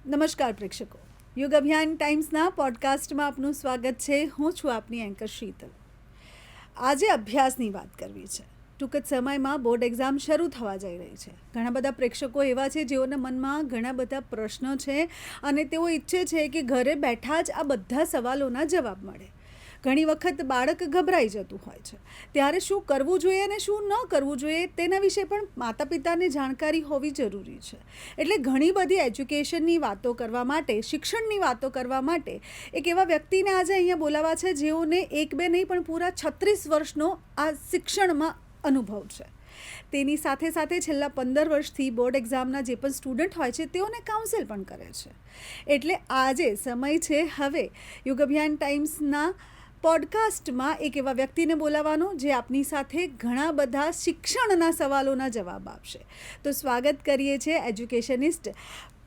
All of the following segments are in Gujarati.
નમસ્કાર પ્રેક્ષકો, યુગ અભિયાન ટાઈમ્સના પોડકાસ્ટમાં આપનું સ્વાગત છે. હું છું આપની એન્કર શીતલ. આજે અભ્યાસની વાત કરવી છે. ટૂંક જ સમયમાં બોર્ડ એક્ઝામ શરૂ થવા જઈ રહી છે. ઘણા બધા પ્રેક્ષકો એવા છે જેઓના મનમાં ઘણા બધા પ્રશ્નો છે અને તેઓ ઈચ્છે છે કે ઘરે બેઠા જ આ બધા સવાલોના જવાબ મળે. ઘણી વખત બાળક ગભરાઈ જતું હોય છે. ત્યારે શું કરવું જોઈએ અને શું ન કરવું જોઈએ તેના વિશે પણ માતા પિતાને જાણકારી હોવી જરૂરી છે. એટલે ઘણી બધી એજ્યુકેશનની વાતો કરવા માટે, શિક્ષણની વાતો કરવા માટે એક એવા વ્યક્તિને આજે અહીંયા બોલાવા છે જેઓને એક બે નહીં પણ પૂરા 36 વર્ષનો આ શિક્ષણમાં અનુભવ છે. તેની સાથે સાથે છેલ્લા 15 વર્ષથી બોર્ડ એક્ઝામના જે પણ સ્ટુડન્ટ હોય છે તેઓને કાઉન્સેલ પણ કરે છે. એટલે આજે સમય છે હવે યુગ અભિયાન ટાઈમ્સના પોડકાસ્ટમાં એક એવા વ્યક્તિને બોલાવવાનો જે આપની સાથે ઘણા બધા શિક્ષણના સવાલોના જવાબ આપશે. તો સ્વાગત કરીએ છીએ એજ્યુકેશનિસ્ટ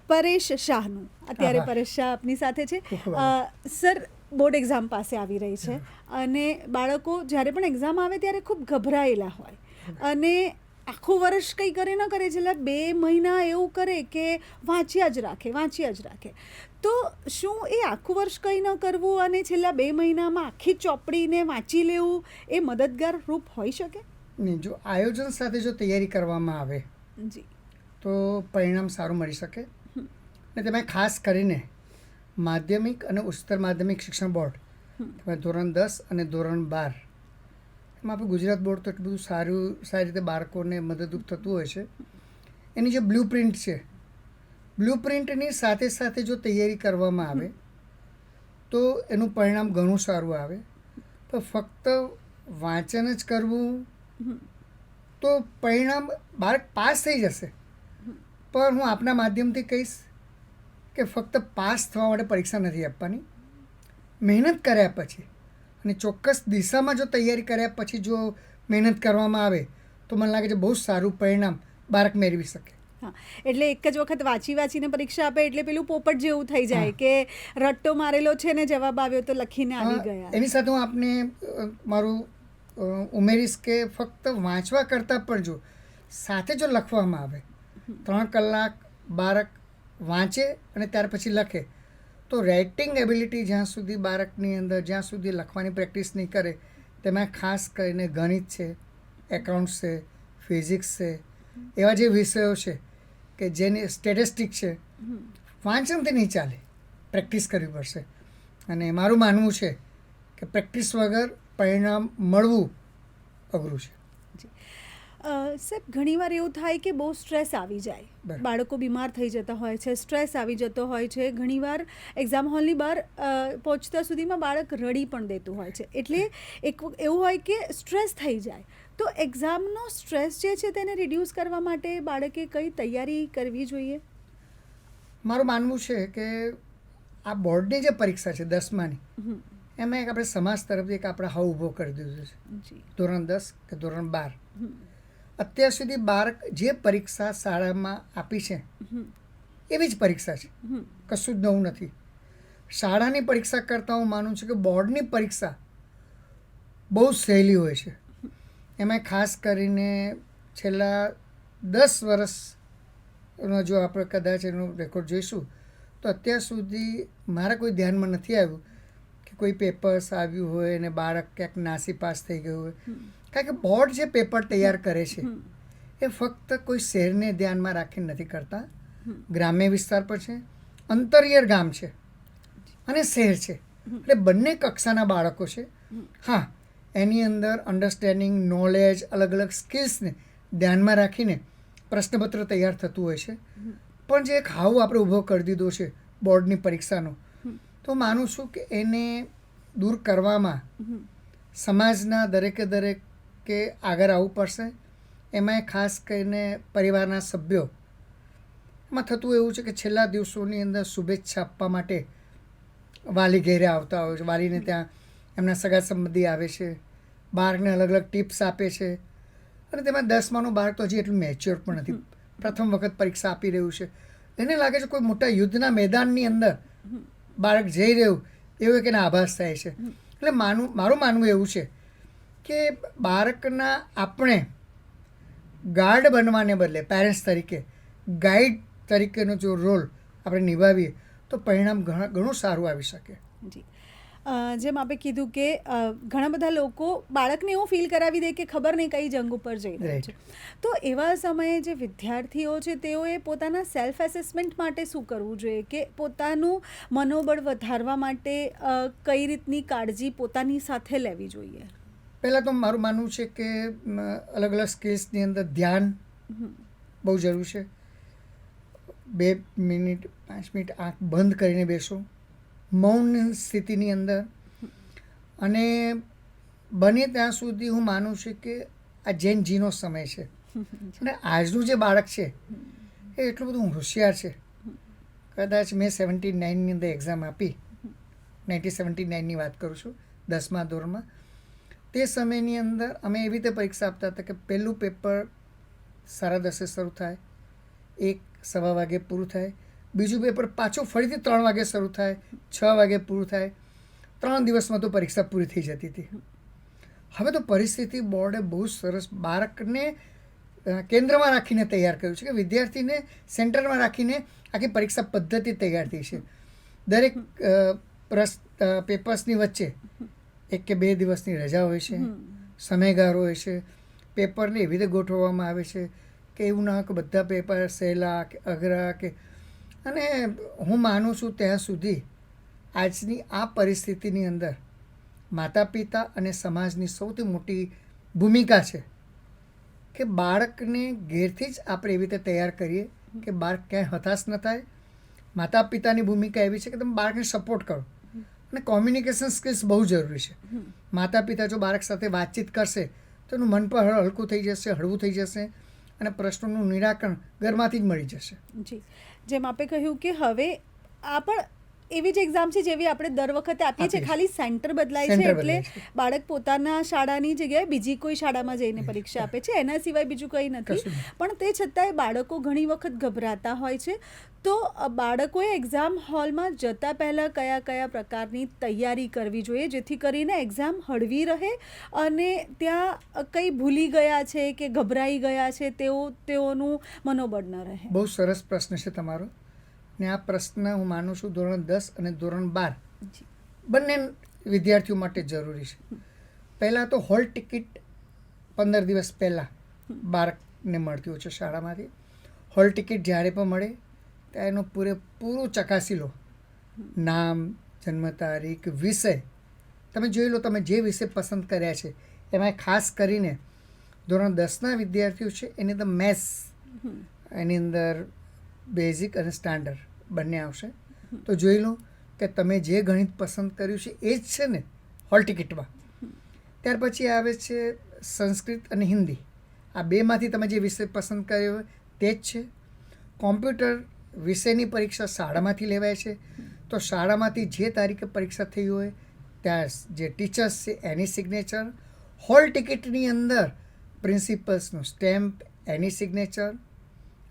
પરેશ શાહનું. અત્યારે પરેશ શાહ આપની સાથે છે. સર, બોર્ડ એક્ઝામ પાસે આવી રહી છે અને બાળકો જ્યારે પણ એક્ઝામ આવે ત્યારે ખૂબ ગભરાયેલા હોય અને આખું વર્ષ કંઈ કરે ન કરે, છેલ્લા 2 મહિના એવું કરે કે વાંચ્યા જ રાખે. તો શું એ આખું વર્ષ કંઈ ન કરવું અને છેલ્લા 2 મહિનામાં આખી ચોપડીને વાંચી લેવું એ મદદગાર રૂપ હોઈ શકે? નહીં, જો આયોજન સાથે જો તૈયારી કરવામાં આવે જી તો પરિણામ સારું મળી શકે. અને તેમાં ખાસ કરીને માધ્યમિક અને ઉચ્ચતર માધ્યમિક શિક્ષણ બોર્ડ, ધોરણ 10 અને ધોરણ 12, એમાં આપણું ગુજરાત બોર્ડ તો એટલું બધું સારી રીતે બાળકોને મદદરૂપ થતું હોય છે. એની જે બ્લુ પ્રિન્ટની સાથે સાથે જો તૈયારી કરવામાં આવે તો એનું પરિણામ ઘણું સારું આવે. પણ ફક્ત વાંચન જ કરવું તો પરિણામ બાળક પાસ થઈ જશે, પણ હું આપના માધ્યમથી કહીશ કે ફક્ત પાસ થવા માટે પરીક્ષા નથી આપવાની. મહેનત કર્યા પછી અને ચોક્કસ દિશામાં જો તૈયારી કર્યા પછી જો મહેનત કરવામાં આવે તો મને લાગે છે બહુ સારું પરિણામ બાળક મેળવી શકે. હા, એટલે એક જ વખત વાંચીને પરીક્ષા આપે એટલે પેલું પોપટ જેવું થઈ જાય કે રટ્ટો મારેલો છે ને જવાબ આવ્યો તો લખીને આવી ગયા. એની સાથે હું આપને મારું ઉમેરીશ કે ફક્ત વાંચવા કરતાં પણ જો સાથે જો લખવામાં આવે, 3 કલાક બાળક વાંચે અને ત્યાર પછી લખે તો રાઇટિંગ એબિલિટી જ્યાં સુધી બાળકની અંદર જ્યાં સુધી લખવાની પ્રેક્ટિસ નહીં કરે, તેમાં ખાસ કરીને ગણિત છે, એકાઉન્ટ્સ છે, ફિઝિક્સ છે, એવા જે વિષયો છે કે જેની સ્ટેટિસ્ટિક છે, વાંચનથી નહીં ચાલે, પ્રેક્ટિસ કરવી પડશે. અને મારું માનવું છે કે પ્રેક્ટિસ વગર પરિણામ મળવું અઘરું છે. સાહેબ, ઘણીવાર એવું થાય કે બહુ સ્ટ્રેસ આવી જાય, બાળકો બીમાર થઈ જતા હોય છે, સ્ટ્રેસ આવી જતો હોય છે. ઘણીવાર એક્ઝામ હોલની બહાર પહોંચતા સુધીમાં બાળક રડી પણ દેતું હોય છે. એટલે એવું હોય કે સ્ટ્રેસ થઈ જાય. તો એક્ઝામનો સ્ટ્રેસ જે છે તેને રિડ્યુસ કરવા માટે બાળકે કઈ તૈયારી કરવી જોઈએ? મારું માનવું છે કે આ બોર્ડની જે પરીક્ષા છે 10માની, એમાં એક આપણે સમાજ તરફથી એક આપણે હાવ ઊભો કરી દીધો છે. ધોરણ 10 કે ધોરણ 12, અત્યાર સુધી બાળક જે પરીક્ષા શાળામાં આપી છે એવી જ પરીક્ષા છે, કશું જ નવું નથી. શાળાની પરીક્ષા કરતાં હું માનું છું કે બોર્ડની પરીક્ષા બહુ સહેલી હોય છે. એમાં ખાસ કરીને છેલ્લા 10 વર્ષનો જો આપણે કદાચ એનો રેકોર્ડ જોઈશું તો અત્યાર સુધી મારા કોઈ ધ્યાનમાં નથી આવ્યું કે કોઈ પેપર્સ આવ્યું હોય અને બાળક ક્યાંક નાસી પાસ થઈ ગયું હોય. કારણ કે બોર્ડ જે પેપર તૈયાર કરે છે એ ફક્ત કોઈ શહેરને ધ્યાનમાં રાખીને નથી કરતા. ગ્રામ્ય વિસ્તાર પર છે, અંતરિયાળ ગામ છે અને શહેર છે, એટલે બંને કક્ષાના બાળકો છે. હા, એની અંદર અન્ડરસ્ટેન્ડિંગ, નોલેજ, અલગ અલગ સ્કિલ્સને ધ્યાનમાં રાખીને પ્રશ્નપત્ર તૈયાર થતું હોય છે. પણ જે એક હાવ આપણે ઊભો કરી દીધો છે બોર્ડની પરીક્ષાનો, તો માનું છું કે એને દૂર કરવામાં સમાજના દરેકે આગળ આવવું પડશે. એમાંય ખાસ કરીને પરિવારના સભ્યો. એમાં થતું એવું છે કે છેલ્લા દિવસોની અંદર શુભેચ્છા આપવા માટે વાલી ઘેરે આવતા હોય છે, વાલીને ત્યાં એમના સગા સંબંધી આવે છે, બાળકને અલગ અલગ ટિપ્સ આપે છે. અને તેમાં 10માનું બાળક તો હજી એટલું મેચ્યોર પણ નથી, પ્રથમ વખત પરીક્ષા આપી રહ્યું છે. એને લાગે છે કોઈ મોટા યુદ્ધના મેદાનની અંદર બાળક જઈ રહ્યું એવું એક એને આભાસ થાય છે. એટલે મારું માનવું એવું છે કે બાળકના આપણે ગાર્ડ બનવાને બદલે પેરેન્ટ્સ તરીકે ગાઈડ તરીકેનો જો રોલ આપણે નિભાવીએ તો પરિણામ ઘણું સારું આવી શકે. જી, જેમ આપણે કીધું કે ઘણા બધા લોકો બાળકને એવું ફીલ કરાવી દે કે ખબર નહીં કઈ જંગ ઉપર જઈ રહ્યું છે, તો એવા સમયે જે વિદ્યાર્થીઓ છે તેઓએ પોતાના સેલ્ફ એસેસમેન્ટ માટે શું કરવું જોઈએ, કે પોતાનું મનોબળ વધારવા માટે કઈ રીતની કાળજી પોતાની સાથે લેવી જોઈએ? પહેલાં તો મારું માનવું છે કે અલગ અલગ સ્કિલ્સની અંદર ધ્યાન બહુ જરૂર છે. 2 મિનિટ 5 મિનિટ આંખ બંધ કરીને બેસો, મૌન સ્થિતિની અંદર. અને બને ત્યાં સુધી હું માનું છું કે આ જૈન જીનો સમય છે અને આજનું જે બાળક છે એ એટલું બધું હોશિયાર છે. કદાચ મેં 79ની અંદર એક્ઝામ આપી, 1979ની વાત કરું છું, 10મા ધોરણમાં. તે સમયની અંદર અમે એવી રીતે પરીક્ષા આપતા હતા કે પહેલું પેપર 10:30 શરૂ થાય, 1-1:15 વાગે પૂરું થાય. બીજું પેપર પાછું ફરીથી 3 વાગે શરૂ થાય, 6 વાગે પૂરું થાય. 3 દિવસમાં તો પરીક્ષા પૂરી થઈ જતી હતી. હવે તો પરિસ્થિતિ બોર્ડે બહુ સરસ બાળકને કેન્દ્રમાં રાખીને તૈયાર કર્યું છે, કે વિદ્યાર્થીને સેન્ટરમાં રાખીને આખી પરીક્ષા પદ્ધતિ તૈયાર થઈ છે. દરેક પેપર્સની વચ્ચે 1 કે 2 દિવસની રજા હોય છે, સમયગાળો હોય છે. પેપરને એવી રીતે ગોઠવવામાં આવે છે કે એવું ના કે બધા પેપર સહેલા કે અઘરા કે. અને હું માનું છું ત્યાં સુધી આજની આ પરિસ્થિતિની અંદર માતા પિતા અને સમાજની સૌથી મોટી ભૂમિકા છે કે બાળકને ઘેરથી જ આપણે એવી રીતે તૈયાર કરીએ કે બાળક ક્યાંય હતાશ ન થાય. માતા પિતાની ભૂમિકા એવી છે કે તમે બાળકને સપોર્ટ કરો, અને કોમ્યુનિકેશન સ્કિલ્સ બહુ જરૂરી છે. માતા પિતા જો બાળક સાથે વાતચીત કરશે તો એનું મન પણ હલકું થઈ જશે, હળવું થઈ જશે, અને પ્રશ્નોનું નિરાકરણ ઘરમાંથી જ મળી જશે. જી, જેમ આપણે કહ્યું કે હવે આ પણ એવી જ એક્ઝામ છે જેવી આપણે દર વખતે આપીએ છીએ, ખાલી સેન્ટર બદલાય છે એટલે બાળક પોતાના શાળાની જગ્યાએ બીજી કોઈ શાળામાં જઈને પરીક્ષા આપે છે, એના સિવાય બીજું કંઈ નથી. પણ તે છતાંય બાળકો ઘણી વખત ગભરાતા હોય છે. તો બાળકોએ એક્ઝામ હોલમાં જતાં પહેલાં કયા કયા પ્રકારની તૈયારી કરવી જોઈએ જેથી કરીને એક્ઝામ હળવી રહે અને ત્યાં કંઈ ભૂલી ગયા છે કે ગભરાઈ ગયા છે તેઓનું મનોબળ ન રહે? બહુ સરસ પ્રશ્ન છે તમારો. ને આ પ્રશ્ન હું માનું છું ધોરણ 10 અને ધોરણ 12 બંને વિદ્યાર્થીઓ માટે જરૂરી છે. પહેલાં તો હોલ ટિકિટ 15 દિવસ પહેલાં બાળકને મળતી હોય છે શાળામાંથી. હોલ ટિકિટ જ્યારે પણ મળે ત્યાં એનું પૂરેપૂરું ચકાસી લો. નામ, જન્મ તારીખ, વિષય તમે જોઈ લો, તમે જે વિષય પસંદ કર્યા છે એમાં ખાસ કરીને ધોરણ 10ના વિદ્યાર્થીઓ છે એની અંદર મેથ્સ, એની અંદર બેઝિક અને સ્ટાન્ડર્ડ બંને આવશે. તો જોઈ લો કે તમે જે ગણિત પસંદ કર્યું છે એ જ છે ને હોલ ટિકિટમાં. ત્યાર પછી આવે છે સંસ્કૃત અને હિન્દી. આ બેમાંથી તમે જે વિષય પસંદ કર્યો હોય તે જ છે. કોમ્પ્યુટર વિષયની પરીક્ષા શાળામાંથી લેવાય છે, તો શાળામાંથી જે તારીખે પરીક્ષા થઈ હોય ત્યાં જે ટીચર્સ છે એની સિગ્નેચર, હોલ ટિકિટની અંદર પ્રિન્સિપલ્સનું સ્ટેમ્પ, એની સિગ્નેચર.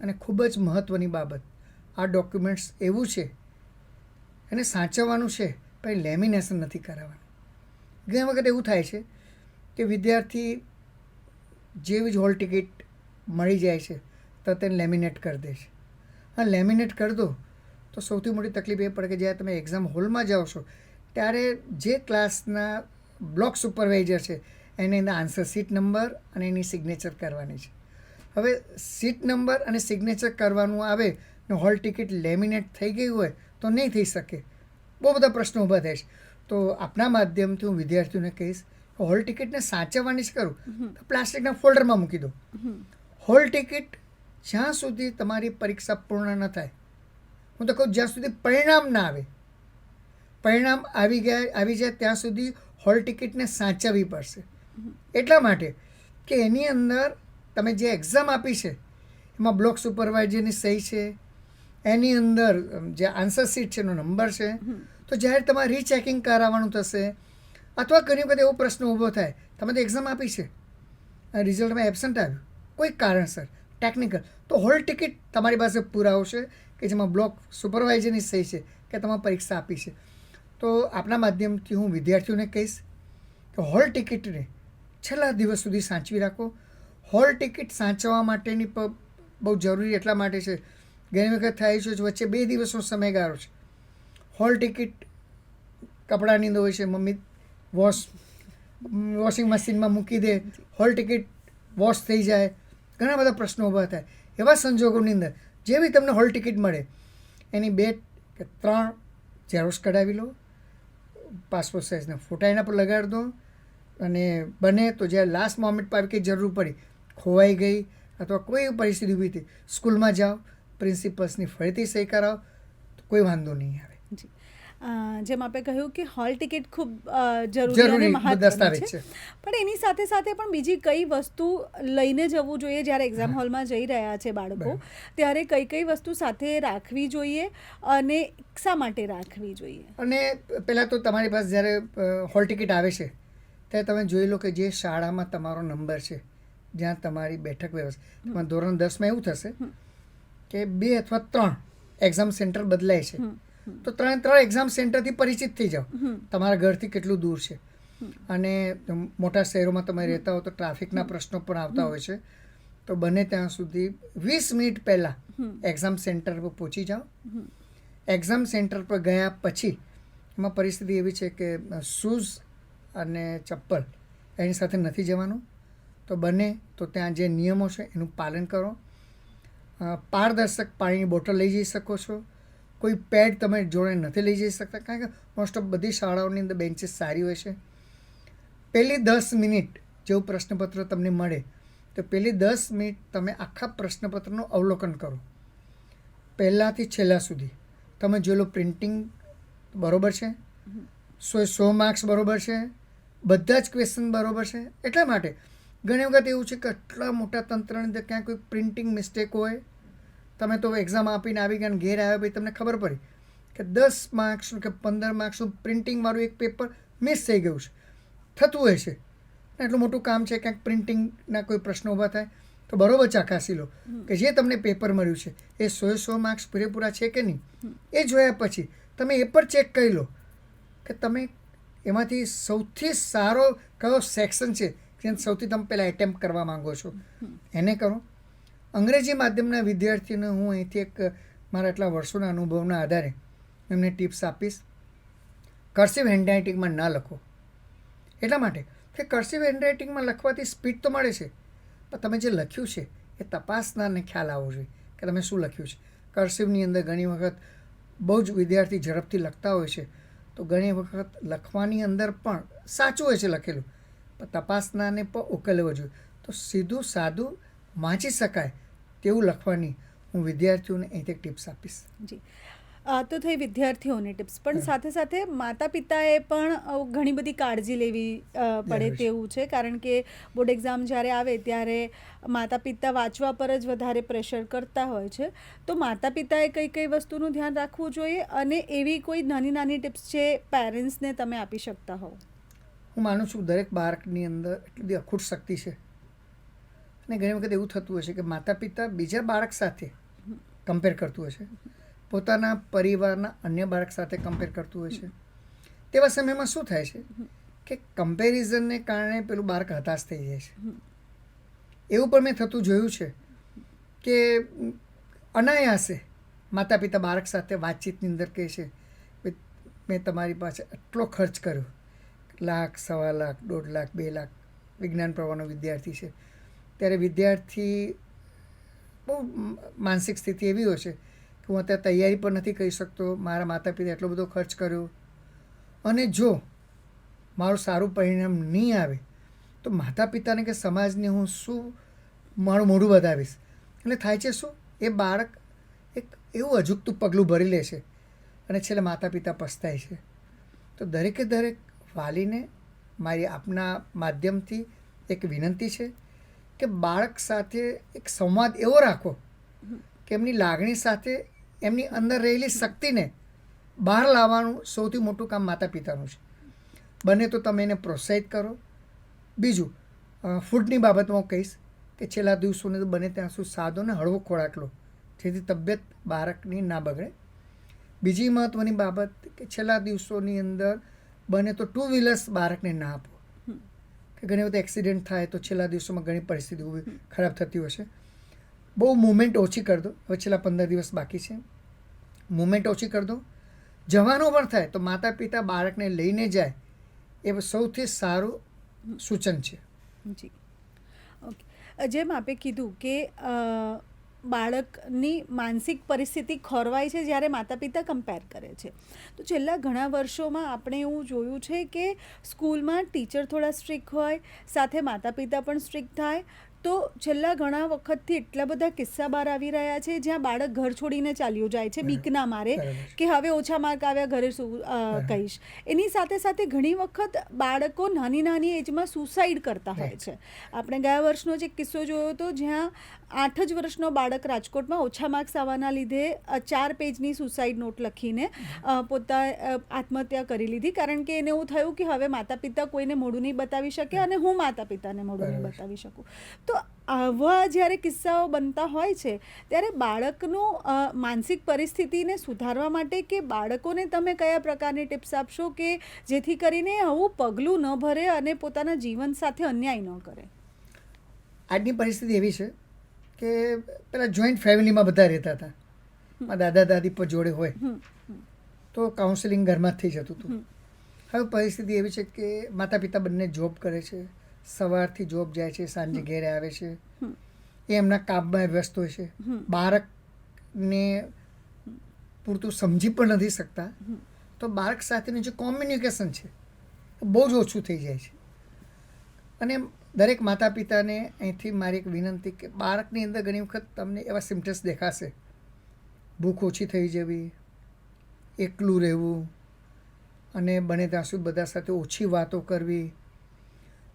અને ખૂબ જ મહત્ત્વની બાબત, આ ડોક્યુમેન્ટ્સ એવું છે એને સાચવવાનું છે પણ લેમિનેશન નથી કરાવવાનું. ઘણી વખત એવું થાય છે કે વિદ્યાર્થી જેવી જ હોલ ટિકિટ મળી જાય છે તો તેને લેમિનેટ કરી દે છે. હા, લેમિનેટ કરી દો તો સૌથી મોટી તકલીફ એ પડે કે જ્યારે તમે એક્ઝામ હોલમાં જાઓ છો ત્યારે જે ક્લાસના બ્લોક સુપરવાઇઝર છે એને એના આન્સર શીટ નંબર અને એની સિગ્નેચર કરવાની છે. હવે સીટ નંબર અને સિગ્નેચર કરવાનું આવે ને હોલ ટિકિટ લેમિનેટ થઈ ગઈ હોય તો નહીં થઈ શકે. બહુ બધા પ્રશ્નો ઊભા થાય છે. તો આપના માધ્યમથી હું વિદ્યાર્થીઓને કહીશ કે હોલ ટિકિટને સાચવવાની જ કરું તો પ્લાસ્ટિકના ફોલ્ડરમાં મૂકી દો. હોલ ટિકિટ જ્યાં સુધી તમારી પરીક્ષા પૂર્ણ ન થાય, હું તો કહું જ્યાં સુધી પરિણામ ના આવે, પરિણામ આવી જાય ત્યાં સુધી હોલ ટિકિટને સાચવવી પડશે. એટલા માટે કે એની અંદર તમે જે એક્ઝામ આપી છે એમાં બ્લોક સુપરવાઇઝરની સહી છે, એની અંદર જે આન્સર શીટ છે એનો નંબર છે. તો જ્યારે તમારે રીચેકિંગ કરાવવાનું થશે અથવા ઘણી વખત એવો પ્રશ્ન ઊભો થાય, તમે તો એક્ઝામ આપી છે અને રિઝલ્ટમાં એબસન્ટ આવ્યું કોઈ કારણસર ટેકનિકલ, તો હોલ ટિકિટ તમારી પાસે પુરાવો છે કે જેમાં બ્લોક સુપરવાઇઝરની સહી છે કે તમે પરીક્ષા આપી છે. તો આપણા માધ્યમથી હું વિદ્યાર્થીઓને કહીશ કે હોલ ટિકિટને છેલ્લા દિવસ સુધી સાચવી રાખો. હોલ ટિકિટ સાચવવા માટેની બહુ જરૂરી એટલા માટે છે ઘણી વખત થાય છે વચ્ચે 2 દિવસનો સમયગાળો છે, હોલ ટિકિટ કપડાની અંદર હોય છે, મમ્મી વોશિંગ મશીનમાં મૂકી દે, હોલ ટિકિટ વોશ થઈ જાય, ઘણા બધા પ્રશ્નો ઊભા થાય. એવા સંજોગોની અંદર જેવી તમને હોલ ટિકિટ મળે એની 2 કે 3 ઝેરોક્ષ કઢાવી લો, પાસપોર્ટ સાઇઝના ફોટા એના પર લગાડી દો, અને બને તો જ્યારે લાસ્ટ મોમેન્ટ પર કંઈ જરૂર પડી, ખોવાઈ ગઈ અથવા કોઈ પરિસ્થિતિ ઊભી થઈ, સ્કૂલમાં જાઓ, પ્રિન્સિપલ્સની ફરીથી સહી કરાવો તો કોઈ વાંધો નહીં આવે. જી, જેમ આપણે કહ્યું કે હોલ ટિકિટ ખૂબ જરૂરી અને મહત્વની દસ્તાવેજ છે, છે. પણ એની સાથે સાથે પણ બીજી કઈ વસ્તુ લઈને જવું જોઈએ જ્યારે એક્ઝામ હોલમાં જઈ રહ્યા છે બાળકો, ત્યારે કઈ કઈ વસ્તુ સાથે રાખવી જોઈએ અને શા માટે રાખવી જોઈએ? અને પહેલાં તો તમારી પાસે જ્યારે હોલ ટિકિટ આવે છે ત્યારે તમે જોઈ લો કે જે શાળામાં તમારો નંબર છે, જ્યાં તમારી બેઠક વ્યવસ્થા, તમારા ધોરણ 10માં એવું થશે કે 2 અથવા 3 એક્ઝામ સેન્ટર બદલાય છે, તો 3 એક્ઝામ સેન્ટરથી પરિચિત થઈ જાઓ, તમારા ઘરથી કેટલું દૂર છે. અને મોટા શહેરોમાં તમે રહેતા હો તો ટ્રાફિકના પ્રશ્નો પણ આવતા હોય છે, તો બને ત્યાં સુધી 20 મિનિટ પહેલાં એક્ઝામ સેન્ટર પર પહોંચી જાઓ. એક્ઝામ સેન્ટર પર ગયા પછી એમાં પરિસ્થિતિ એવી છે કે શૂઝ અને ચપ્પલ એની સાથે નથી જવાનું, તો બને તો ત્યાં જે નિયમો છે એનું પાલન કરો. પારદર્શક પાણીની બોટલ લઈ જઈ શકો છો, કોઈ પેડ તમે જોડે નથી લઈ જઈ શકતા, કારણ કે મોસ્ટ ઓફ બધી શાળાઓની અંદર બેન્ચીસ સારી હોય છે. પહેલી 10 મિનિટ જેવું પ્રશ્નપત્ર તમને મળે તો પહેલી 10 મિનિટ તમે આખા પ્રશ્નપત્રનું અવલોકન કરો, પહેલાંથી છેલ્લા સુધી. તમે જોઈ લો પ્રિન્ટિંગ બરાબર છે, 100 માર્ક્સ બરાબર છે, બધા જ ક્વેશ્ચન બરાબર છે. એટલા માટે ઘણી વખત એવું છે કે આટલા મોટા તંત્રની અંદર ક્યાંય કોઈ પ્રિન્ટિંગ મિસ્ટેક હોય, તમે તો એક્ઝામ આપીને આવી ગયા ઘેર આવ્યા પછી તમને ખબર પડી કે 10 માર્ક્સનું કે 15 માર્ક્સનું પ્રિન્ટિંગવાળું એક પેપર મિસ થઈ ગયું છે, થતું હોય છે. એટલું મોટું કામ છે, ક્યાંક પ્રિન્ટિંગના કોઈ પ્રશ્નો ઊભા થાય તો બરાબર ચકાસી લો કે જે તમને પેપર મળ્યું છે એ 100 માર્ક્સ પૂરેપૂરા છે કે નહીં. એ જોયા પછી તમે એ પણ ચેક કરી લો કે તમે એમાંથી સૌથી સારો કયો સેક્શન છે જેને સૌથી તમે પહેલાં એટેમ્પ્ટ કરવા માંગો છો એને કરો. અંગ્રેજી માધ્યમના વિદ્યાર્થીઓને હું અહીંથી એક મારા આટલા વર્ષોના અનુભવના આધારે એમને ટિપ્સ આપીશ. કર્સિવ હેન્ડરાઇટિંગમાં ન લખો, એટલા માટે કે કર્સિવ હેન્ડરાઇટિંગમાં લખવાથી સ્પીડ તો મળે છે, પણ તમે જે લખ્યું છે એ તપાસનારને ખ્યાલ આવવો જોઈએ કે તમે શું લખ્યું છે. કર્સિવની અંદર ઘણી વખત બહુ જ વિદ્યાર્થી ઝડપથી લખતા હોય છે, તો ઘણી વખત લખવાની અંદર પણ સાચું હોય છે લખેલું, પણ તપાસનારને પણ ઉકેલવો જોઈએ. તો સીધું સાદું વાંચી શકાય તેવું લખવાની હું વિદ્યાર્થીઓને અહીંથી ટિપ્સ આપીશ. જી, તો થઈ વિદ્યાર્થીઓની ટિપ્સ, પણ સાથે સાથે માતા પિતાએ પણ ઘણી બધી કાળજી લેવી પડે તેવું છે, કારણ કે બોર્ડ એક્ઝામ જ્યારે આવે ત્યારે માતા પિતા વાંચવા પર જ વધારે પ્રેશર કરતા હોય છે. તો માતા પિતાએ કઈ કઈ વસ્તુનું ધ્યાન રાખવું જોઈએ અને એવી કોઈ નાની નાની ટિપ્સ જે પેરેન્ટ્સને તમે આપી શકતા હોવ? હું માનું છું દરેક બાળકની અંદર એટલી બધી અખૂટ શક્તિ છે, અને ઘણી વખત એવું થતું હોય છે કે માતા પિતા બીજા બાળક સાથે કમ્પેર કરતું હોય છે, પોતાના પરિવારના અન્ય બાળક સાથે કમ્પેર કરતું હોય છે. તેવા સમયમાં શું થાય છે કે કમ્પેરિઝનને કારણે પેલું બાળક હતાશ થઈ જાય છે. એવું પણ મેં થતું જોયું છે કે અનાયાસે માતા પિતા બાળક સાથે વાતચીતની અંદર કહે છે મેં તમારી પાસે આટલો ખર્ચ કર્યો, 1 લાખ, 1.25 લાખ, 1.5 લાખ, 2 લાખ, વિજ્ઞાન પ્રવાહનો વિદ્યાર્થી છે. ત્યારે વિદ્યાર્થી બહુ માનસિક સ્થિતિ એવી હોય છે કે હું અત્યારે તૈયારી પણ નથી કરી શકતો, મારા માતા પિતા એટલો બધો ખર્ચ કર્યો, અને જો મારું સારું પરિણામ નહીં આવે તો માતા પિતાને કે સમાજને હું શું મારું મોઢું બતાવીશ. એટલે થાય છે શું, એ બાળક એક એવું અજુગતું પગલું ભરી લે છે અને છેલ્લે માતા પિતા પસ્તાય છે. તો દરેકે દરેક વાલીને મારી આપના માધ્યમથી એક વિનંતી છે કે બાળક સાથે એક સંવાદ એવો રાખો કે એમની લાગણી સાથે એમની અંદર રહેલી શક્તિને બહાર લાવવાનું સૌથી મોટું કામ માતા પિતાનું છે. બને તો તમે એને પ્રોત્સાહિત કરો. બીજું, ફૂડની બાબતમાં હું કહીશ કે છેલ્લા દિવસોને તો બને ત્યાં સુધી સાદો ને હળવો ખોરાક લો, જેથી તબિયત બાળકની ના બગડે. બીજી મહત્ત્વની બાબત કે છેલ્લા દિવસોની અંદર બને તો 2 વ્હીલર્સ બાળકને ના આપો, કે ઘણી વખત એક્સિડન્ટ થાય તો છેલ્લા દિવસોમાં ઘણી પરિસ્થિતિ ખરાબ થતી હોય છે. બહુ મૂવમેન્ટ ઓછી કરી દો. હવે છેલ્લા 15 દિવસ બાકી છે, મૂવમેન્ટ ઓછી કરી દો. જવાનું પણ થાય તો માતા પિતા બાળકને લઈને જાય એ સૌથી સારું સૂચન છે. જી, ઓકે. જેમ આપે કીધું કે બાળકની માનસિક પરિસ્થિતિ ખોરવાય છે જ્યારે માતા પિતા કમ્પેર કરે છે. તો છેલ્લા ઘણા વર્ષોમાં આપણે એવું જોયું છે કે સ્કૂલમાં ટીચર થોડા સ્ટ્રિક્ટ હોય, સાથે માતા પિતા પણ સ્ટ્રિક્ટ થાય. તો છેલ્લા ઘણા વખતથી એટલા બધા કિસ્સા બહાર આવી રહ્યા છે જ્યાં બાળક ઘર છોડીને ચાલ્યું જાય છે બીકના મારે કે હવે ઓછા માર્ક આવ્યા, ઘરે શું કહીશ. એની સાથે સાથે ઘણી વખત બાળકો નાની નાની એજમાં સુસાઇડ કરતા હોય છે. આપણે ગયા વર્ષનો જ એક કિસ્સો જોયો હતો જ્યાં 8 જ વર્ષનો બાળક રાજકોટમાં ઓછા માર્ક્સ આવવાના લીધે 4 પેજની સુસાઇડ નોટ લખીને આત્મહત્યા કરી લીધી, કારણ કે એને એવું થયું કે હવે માતા પિતા કોઈને મોઢું નહીં બતાવી શકે અને હું માતા પિતાને મોઢું નહીં બતાવી શકું. તો આવા જ્યારે કિસ્સાઓ બનતા હોય છે ત્યારે બાળકનું માનસિક પરિસ્થિતિને સુધારવા માટે કે બાળકોને તમે કયા પ્રકારની ટિપ્સ આપશો કે જેથી કરીને આવું પગલું ન ભરે અને પોતાના જીવન સાથે અન્યાય ન કરે? આજની પરિસ્થિતિ એવી છે કે પેલા જોઈન્ટ ફેમિલીમાં બધા રહેતા હતા, મારા દાદા દાદી પર જોડે હોય તો કાઉન્સેલિંગ ઘરમાં જ થઈ જતું હતું. હવે પરિસ્થિતિ એવી છે કે માતા પિતા બંને જોબ કરે છે, સવારથી જોબ જાય છે, સાંજે ઘેરે આવે છે, એ એમના કામમાં વ્યસ્ત હોય છે, બાળકને પૂરતું સમજી પણ નથી શકતા. તો બાળક સાથેનું જે કોમ્યુનિકેશન છે બહુ જ ઓછું થઈ જાય છે. અને દરેક માતા પિતાને અહીંથી મારી એક વિનંતી કે બાળકની અંદર ઘણી વખત તમને એવા સિમ્ટમ્સ દેખાશે, ભૂખ ઓછી થઈ જવી, એકલું રહેવું, અને બને ત્યાં સુધી બધા સાથે ઓછી વાતો કરવી.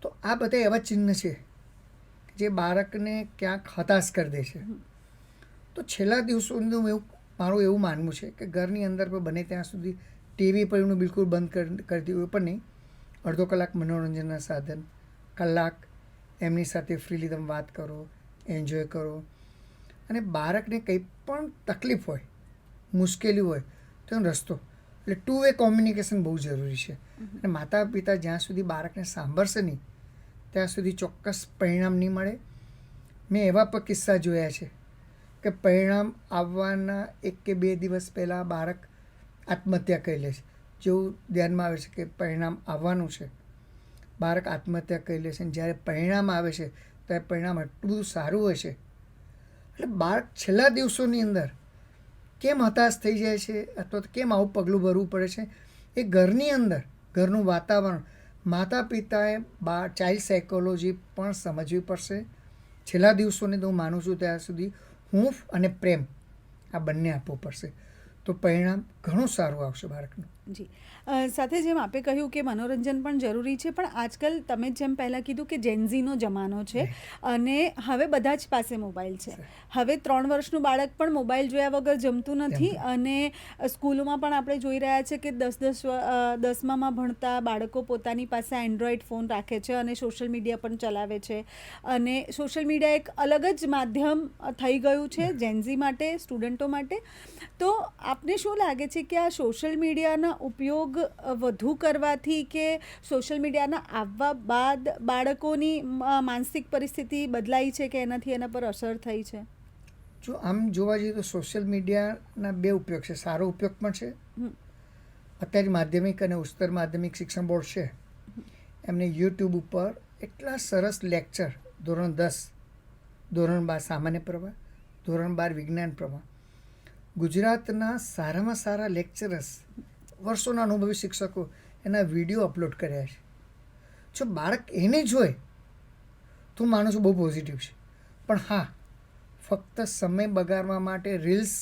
તો આ બધા એવા ચિહ્ન છે જે બાળકને ક્યાંક હતાશ કરી દે છે. તો છેલ્લા દિવસોનું મારું એવું માનવું છે કે ઘરની અંદર પણ બને ત્યાં સુધી ટીવી પર એનું બિલકુલ બંધ કરી દેવું પણ નહીં. અડધો કલાક મનોરંજનના સાધન, કલાક એમની સાથે ફ્રીલી તમે વાત કરો, એન્જોય કરો. અને બાળકને કંઈ પણ તકલીફ હોય, મુશ્કેલી હોય તો એનો રસ્તો, એટલે 2 વે કોમ્યુનિકેશન બહુ જરૂરી છે. અને માતા પિતા જ્યાં સુધી બાળકને સાંભળશે નહીં ત્યાં સુધી ચોક્કસ પરિણામ નહીં મળે. મેં એવા પણ કિસ્સા જોયા છે કે પરિણામ આવવાના 1 કે 2 દિવસ પહેલાં બાળક આત્મહત્યા કરી લે છે. જેવું ધ્યાનમાં આવે છે કે પરિણામ આવવાનું છે, બાળક આત્મહત્યા કરી લે છે. અને જ્યારે પરિણામ આવે છે ત્યારે પરિણામ એટલું બધું સારું હોય છે. એટલે બાળક છેલ્લા દિવસોની અંદર કેમ હતાશ થઈ જાય છે અથવા તો કેમ આવું પગલું ભરવું પડે છે, એ ઘરની અંદર ઘરનું વાતાવરણ માતા પિતાએ ચાઇલ્ડ સાયકોલોજી પણ સમજવી પડશે. છેલ્લા દિવસોને તો હું માનું છું ત્યાં સુધી હૂંફ અને પ્રેમ આ બંને આપવું પડશે તો પરિણામ ઘણું સારું આવશે બાળકનું. જી, સાથે જેમ આપે કહ્યું કે મનોરંજન પણ જરૂરી છે, પણ આજકાલ તમે જેમ પહેલાં કીધું કે જેનઝીનો જમાનો છે અને હવે બધા જ પાસે મોબાઈલ છે. હવે 3 વર્ષનું બાળક પણ મોબાઈલ જોયા વગર જમતું નથી. અને સ્કૂલોમાં પણ આપણે જોઈ રહ્યા છે કે 10માં ભણતા બાળકો પોતાની પાસે એન્ડ્રોઈડ ફોન રાખે છે અને સોશિયલ મીડિયા પણ ચલાવે છે. અને સોશિયલ મીડિયા એક અલગ જ માધ્યમ થઈ ગયું છે જેનઝી માટે, સ્ટુડન્ટો માટે. તો આપને શું લાગે છે કે આ સોશિયલ મીડિયાના ઉપયોગ વધુ કરવાથી કે સોશિયલ મિડિયાના આવવા બાદ બાળકોની માનસિક પરિસ્થિતિ બદલાઈ છે કે એનાથી એના પર અસર થઈ છે? જો આમ જોવા જઈએ તો સોશિયલ મીડિયાના 2 ઉપયોગ છે. સારો ઉપયોગ પણ છે. અત્યારે માધ્યમિક અને ઉચ્ચતર માધ્યમિક શિક્ષણ બોર્ડ છે, એમને યુટ્યુબ ઉપર એટલા સરસ લેક્ચર ધોરણ 10, ધોરણ 12 સામાન્ય પ્રવાહ, ધોરણ 12 વિજ્ઞાન પ્રવાહ, ગુજરાતના સારામાં સારા લેક્ચરર્સ, વર્ષોના અનુભવી શિક્ષકો એના વિડીયો અપલોડ કર્યા છે. જો બાળક એને જોઈ તો હું માનું છું બહુ પોઝિટિવ છે. પણ હા, ફક્ત સમય બગાડવા માટે રીલ્સ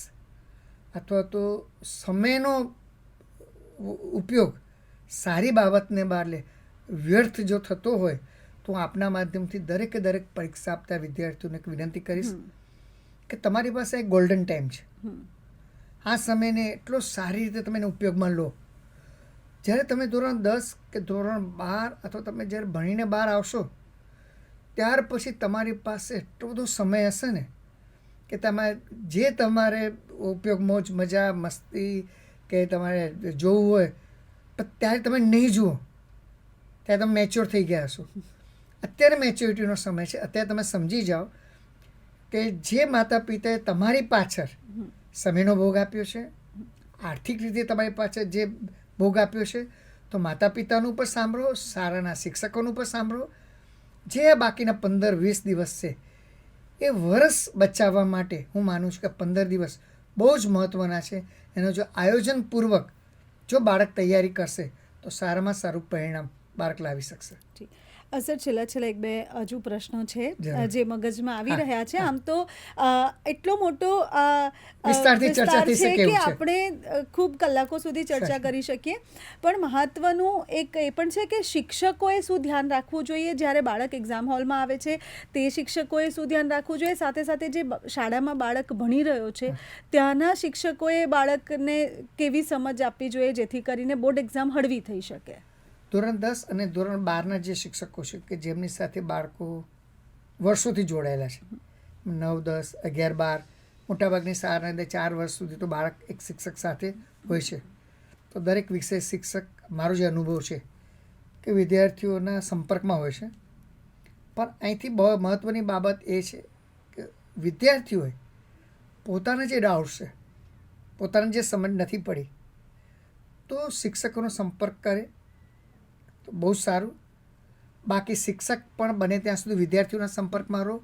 અથવા તો સમયનો ઉપયોગ સારી બાબતને બદલે વ્યર્થ જો થતો હોય તો હું આપના માધ્યમથી દરેકે દરેક પરીક્ષા આપતા વિદ્યાર્થીઓને એક વિનંતી કરીશ કે તમારી પાસે એક ગોલ્ડન ટાઈમ છે. આ સમયને એટલો સારી રીતે તમે એને ઉપયોગમાં લો. જ્યારે તમે ધોરણ 10 કે ધોરણ 12 અથવા તમે જ્યારે ભણીને બહાર આવશો ત્યાર પછી તમારી પાસે એટલો બધો સમય હશે ને કે તમારે ઉપયોગ, મોજ, મજા, મસ્તી કે તમારે જોવું હોય પણ ત્યારે તમે નહીં જુઓ, ત્યારે તમે મેચ્યોર થઈ ગયા હશો. અત્યારે મેચ્યોરિટીનો સમય છે. અત્યારે તમે સમજી જાઓ કે જે માતા પિતાએ તમારી પાછળ સમયનો ભોગ આપ્યો છે, આર્થિક રીતે તમારી પાછળ જે ભોગ આપ્યો છે, તો માતા પિતાનું પણ સાંભળો, શાળાના શિક્ષકોનું પણ સાંભળો. જે બાકીના 15-20 દિવસ છે એ વર્ષ બચાવવા માટે હું માનું છું કે 15 દિવસ બહુ જ મહત્ત્વના છે. એનો જો આયોજનપૂર્વક જો બાળક તૈયારી કરશે તો સારામાં સારું પરિણામ બાળક લાવી શકશે. સર, છેલ્લા એક બે હજુ પ્રશ્નો છે જે મગજમાં આવી રહ્યા છે. આમ તો એટલો મોટો વિસ્તારથી ચર્ચા થઈ શકે કે એવું છે. આપણે ખૂબ કલાકો સુધી ચર્ચા કરી શકીએ, પણ મહત્વનું એક એ પણ છે કે શિક્ષકોએ શું ધ્યાન રાખવું જોઈએ જ્યારે બાળક એક્ઝામ હોલમાં આવે છે, તે શિક્ષકોએ શું ધ્યાન રાખવું જોઈએ, સાથે સાથે જે શાળામાં બાળક ભણી રહ્યો છે ત્યાંના શિક્ષકોએ બાળકને કેવી સમજ આપવી જોઈએ જેથી કરીને બોર્ડ એક્ઝામ હળવી થઈ શકે. ધોરણ 10 અને ધોરણ 12ના જે શિક્ષકો છે કે જેમની સાથે બાળકો વર્ષોથી જોડાયેલા છે, 9, 10, 11, 12, મોટાભાગની શાળાની અંદર 4 વર્ષ સુધી તો બાળક એક શિક્ષક સાથે હોય છે. તો દરેક વિષય શિક્ષક, મારો જે અનુભવ છે કે વિદ્યાર્થીઓના સંપર્કમાં હોય છે. પણ અહીંથી બહુ મહત્ત્વની બાબત એ છે કે વિદ્યાર્થીઓએ પોતાના જે ડાઉટ્સ છે, પોતાને જે સમજ નથી પડી, તો શિક્ષકોનો સંપર્ક કરે તો બહુ સારું. બાકી શિક્ષક પણ બને ત્યાં સુધી વિદ્યાર્થીઓના સંપર્કમાં રહો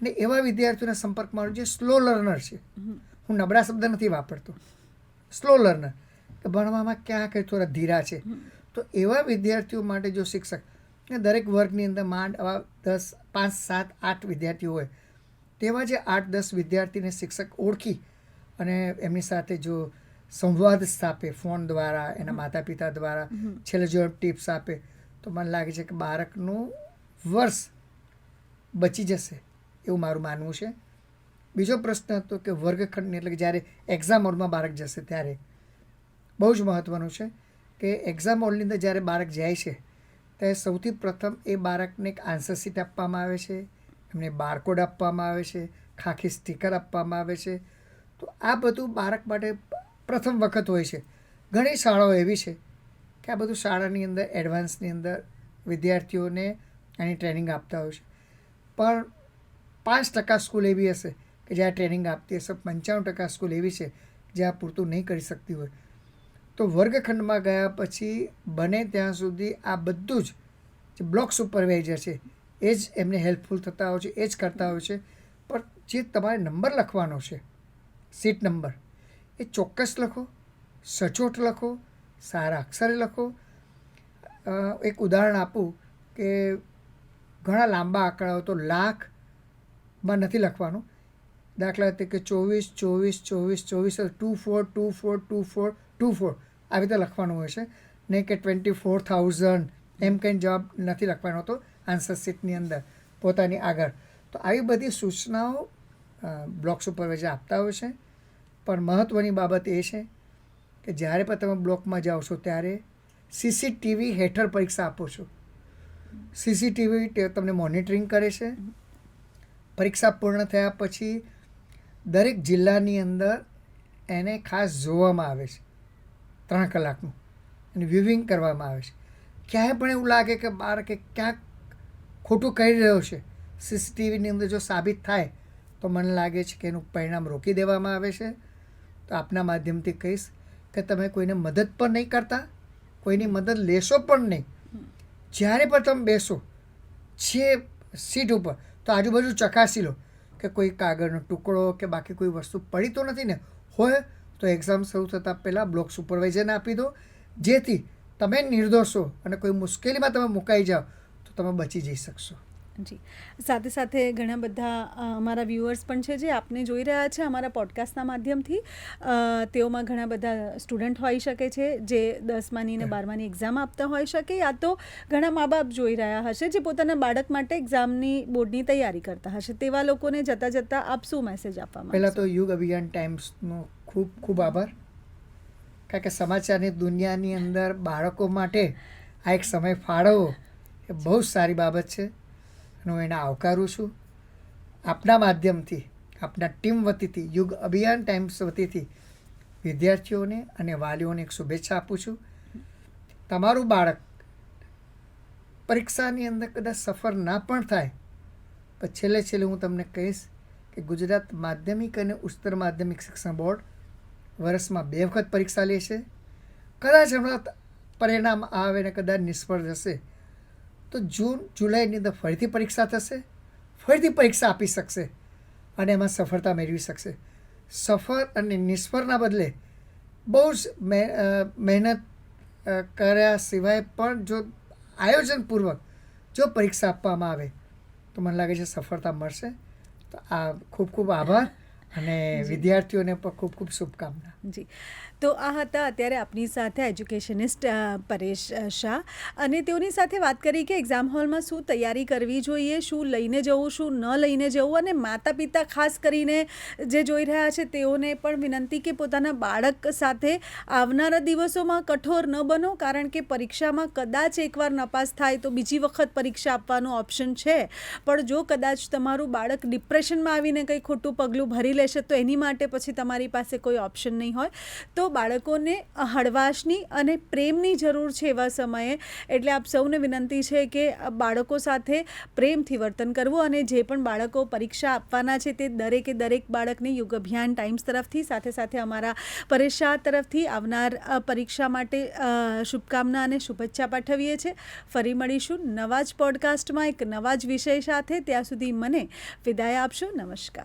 અને એવા વિદ્યાર્થીઓના સંપર્કમાં રહો જે સ્લો લર્નર છે. હું નબળા શબ્દ નથી વાપરતો, સ્લો લર્નર, કે ભણવામાં ક્યાં કંઈ થોડા ધીરા છે. તો એવા વિદ્યાર્થીઓ માટે જો શિક્ષક, દરેક વર્ગની અંદર માંડ 10, 5, 7, 8 વિદ્યાર્થીઓ હોય, તેવા જે 8-10 વિદ્યાર્થીને શિક્ષક ઓળખી અને એમની સાથે જો સંવાદ સ્થાપે ફોન દ્વારા, એના માતા પિતા દ્વારા, છેલ્લે જો ટિપ્સ આપે, તો મને લાગે છે કે બાળકનું વર્ષ બચી જશે એવું મારું માનવું છે. બીજો પ્રશ્ન હતો કે વર્ગખંડની, એટલે કે જ્યારે એક્ઝામ હોલમાં બાળક જશે ત્યારે બહુ જ મહત્ત્વનું છે કે એક્ઝામ હોલની અંદર જ્યારે બાળક જાય છે ત્યારે સૌથી પ્રથમ એ બાળકને એક આન્સર શીટ આપવામાં આવે છે, એમને બારકોડ આપવામાં આવે છે, ખાખી સ્ટીકર આપવામાં આવે છે. તો આ બધું બાળક માટે પ્રથમ વખત હોય છે. ઘણી શાળાઓ એવી છે કે આ બધું શાળાની અંદર એડવાન્સની અંદર વિદ્યાર્થીઓને આની ટ્રેનિંગ આપતા હોય છે. પણ 5% સ્કૂલ એવી હશે કે જ્યાં ટ્રેનિંગ આપતી હશે, 95% સ્કૂલ એવી છે જ્યાં પૂરતું નહીં કરી શકતી હોય. તો વર્ગખંડમાં ગયા પછી બને ત્યાં સુધી આ બધું જ જે બ્લોક સુપરવાઇઝર છે એ જ એમને હેલ્પફુલ થતા હોય છે, એ જ કરતા હોય છે. પણ જે તમારે નંબર લખવાનો છે, સીટ નંબર, એ ચોક્કસ લખો, સચોટ લખો, સારા અક્ષરે લખો. એક ઉદાહરણ આપું કે ઘણા લાંબા આંકડાઓ તો લાખમાં નથી લખવાનું. દાખલા તરીકે 24, 24, 24, 24, 24, 24, 24, 24 આવી રીતે લખવાનું હોય છે, નહીં કે 24,000 એમ કંઈ જવાબ નથી લખવાનો હતો આન્સર શીટની અંદર પોતાની આગળ. તો આવી બધી સૂચનાઓ બ્લોક સુપરવાઇઝર આપતા હોય છે. પણ મહત્ત્વની બાબત એ છે કે જ્યારે પણ તમે બ્લોકમાં જાઓ છો ત્યારે CCTV હેઠળ પરીક્ષા આપો છો. CCTV તમને મોનિટરિંગ કરે છે. પરીક્ષા પૂર્ણ થયા પછી દરેક જિલ્લાની અંદર એને ખાસ જોવામાં આવે છે 3 કલાકનું, અને વ્યુવિંગ કરવામાં આવે છે. ક્યાંય પણ એવું લાગે કે બાળકે ક્યાંક ખોટું કરી રહ્યો છે, CCTVની અંદર જો સાબિત થાય તો મને લાગે છે કે એનું પરિણામ રોકી દેવામાં આવે છે. તો આપના માધ્યમથી કહીશ કે તમે કોઈને મદદ પણ નહીં કરતા, કોઈની મદદ લેશો પણ નહીં. જ્યારે પણ તમે બેસો જે સીટ ઉપર તો આજુબાજુ ચકાસી લો કે કોઈ કાગળનો ટુકડો કે બાકી કોઈ વસ્તુ પડી તો નથી ને. હોય તો એક્ઝામ શરૂ થતાં પહેલાં બ્લોક સુપરવાઇઝરને આપી દો, જેથી તમે નિર્દોષ છો અને કોઈ મુશ્કેલીમાં તમે મુકાઈ જાઓ તો તમે બચી જઈ શકશો. જી, સાથે સાથે ઘણા બધા અમારા વ્યુઅર્સ પણ છે જે આપને જોઈ રહ્યા છે અમારા પોડકાસ્ટના માધ્યમથી. તેઓમાં ઘણા બધા સ્ટુડન્ટ હોઈ શકે છે જે 10માની અને 12માની એક્ઝામ આપતા હોઈ શકે, યા તો ઘણા મા બાપ જોઈ રહ્યા હશે જે પોતાના બાળક માટે એક્ઝામની બોર્ડની તૈયારી કરતા હશે. તેવા લોકોને જતાં જતાં આપ શું મેસેજ આપવા માંગશો? પહેલાં તો યુગ અભિયાન ટાઈમ્સનો ખૂબ ખૂબ આભાર, કારણ કે સમાચારની દુનિયાની અંદર બાળકો માટે આ એક સમય ફાળવવો એ બહુ જ સારી બાબત છે. હું એને આવકારું છું. આપના માધ્યમથી, આપના ટીમ વતીથી, યુગ અભિયાન ટાઈમ્સ વતીથી વિદ્યાર્થીઓને અને વાલીઓને એક શુભેચ્છા આપું છું. તમારું બાળક પરીક્ષાની અંદર કદાચ સફળ ના પણ થાય, પણ છેલ્લે હું તમને કહીશ કે ગુજરાત માધ્યમિક અને ઉચ્ચતર માધ્યમિક શિક્ષણ બોર્ડ વર્ષમાં 2 વખત પરીક્ષા લે છે. કદાચ હમણાં પરિણામ આવે ને કદાચ નિષ્ફળ જશે તો જૂન જુલાઈની અંદર ફરીથી પરીક્ષા થશે, ફરીથી પરીક્ષા આપી શકશે અને એમાં સફળતા મેળવી શકશે. સફળ અને નિષ્ફળના બદલે બહુ જ મહેનત કર્યા સિવાય પણ જો આયોજનપૂર્વક જો પરીક્ષા આપવામાં આવે તો મને લાગે છે સફળતા મળશે. તો આ ખૂબ ખૂબ આભાર અને વિદ્યાર્થીઓને પણ ખૂબ ખૂબ શુભકામના. જી, તો આ હતા અત્યારે આપની સાથે એજ્યુકેશનિસ્ટ પરેશ શાહ, અને તેઓની સાથે વાત કરી કે એક્ઝામ હોલમાં શું તૈયારી કરવી જોઈએ, શું લઈને જવું, શું ન લઈને જવું, અને માતા પિતા ખાસ કરીને જે જોઈ રહ્યા છે તેઓને પણ વિનંતી કે પોતાના બાળક સાથે આવનારા દિવસોમાં કઠોર ન બનો, કારણ કે પરીક્ષામાં કદાચ એકવાર નપાસ થાય તો બીજી વખત પરીક્ષા આપવાનો ઓપ્શન છે. પણ જો કદાચ તમારું બાળક ડિપ્રેશનમાં આવીને કંઈ ખોટું પગલું ભરી લેશે તો એની માટે પછી તમારી પાસે કોઈ ઓપ્શન નહીં હોય. તો બાળકોને હળવાશની અને પ્રેમની જરૂર છે એવા સમયે. એટલે આપ સૌને વિનંતી છે કે બાળકો સાથે પ્રેમથી વર્તન કરવું, અને જે પણ બાળકો પરીક્ષા આપવાના છે તે દરેક બાળકને યુગ અભિયાન ટાઈમ્સ તરફથી, સાથે સાથે અમારા પરેશ શાહ તરફથી આવનાર પરીક્ષા માટે શુભકામના અને શુભેચ્છા પાઠવીએ છીએ. ફરી મળીશું નવા જ પોડકાસ્ટમાં એક નવા જ વિષય સાથે. ત્યાં સુધી મને વિદાય આપશો. નમસ્કાર.